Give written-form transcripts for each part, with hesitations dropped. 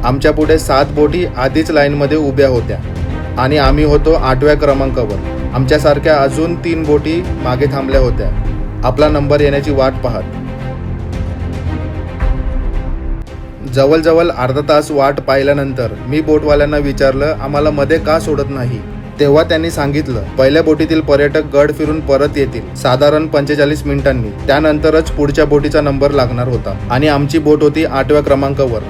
आमच्या पुढे 7 बोटी आधीच लाईनमध्ये उभ्या होत्या आणि आम्ही होतो 8व्या क्रमांकावर। आमच्यासारख्या अजून 3 बोटी मागे थांबल्या होत्या, आपला नंबर येण्याची वाट पाहत। जवळजवळ अर्धा तास वाट पाहिल्यानंतर मी बोटवाल्यांना विचारलं, आम्हाला मध्ये का सोडत नाही? तेव्हा त्यांनी सांगितलं, पहिल्या बोटीतील पर्यटक गड फिरून परत येतील साधारण 45 मिनिटांनी, त्यानंतरच पुढच्या बोटीचा नंबर लागणार होता आणि आमची बोट होती 8व्या क्रमांकावर।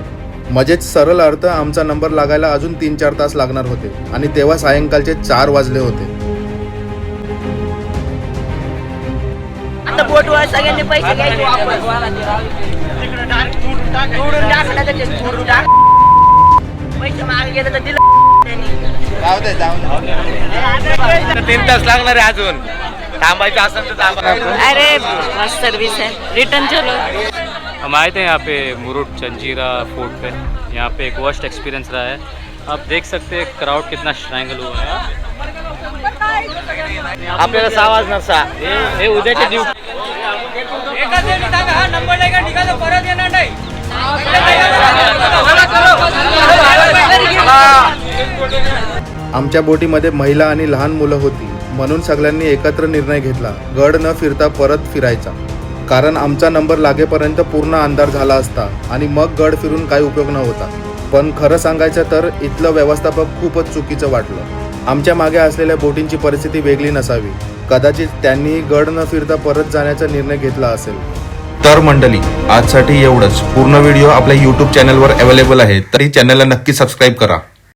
म्हणजेच सरळ अर्थ आमचा नंबर लागायला अजून 3-4 तास लागणार होते आणि तेव्हा सायंकाळचे 4 वाजले होते। आता बोटवर सगळ्यांनी पैसे घ्यायचे वापस तोडून टाकला तर ते तोडून टाक पैसे मागे गेले तर दिलं जाऊ दे 3 तास लागणार आहे अजून थांबायचं असेल तर थांबा। अरे मस्त सर्विस है, रिटर्न चलो। हम आए थे यहाँ पे मुरुड जंजीरा फोर्ट पे। यहाँ पे एक वर्स्ट एक्सपीरियंस रहा है। आप देख सकते हैं क्राउड कितना स्ट्रैंगल हुआ है। आपल्याला 6 वाजणार 6 हे उद्याचे दिवस आमच्या बोटीमध्ये महिला आणि लहान मुलं होती, म्हणून सगळ्यांनी एकत्र निर्णय घेतला, गड न फिरता परत फिरायचा। कारण आमचा नंबर लागेपर्यंत पूर्ण अंधार झाला असता आणि मग गड फिरून काही उपयोग नव्हता। पण खरं सांगायचं तर इथलं व्यवस्थापक खूपच चुकीचं वाटलं। आमच्या मागे असलेल्या बोटींची परिस्थिती वेगळी नसावी, कदाचित त्यांनी गड न फिरता परत जाण्याचा निर्णय घेतला असेल। तर मंडळी, आजसाठी एवढंच। पूर्ण व्हिडिओ आपल्या YouTube चॅनलवर अवेलेबल आहे, तरी चॅनलला नक्की सबस्क्राईब करा।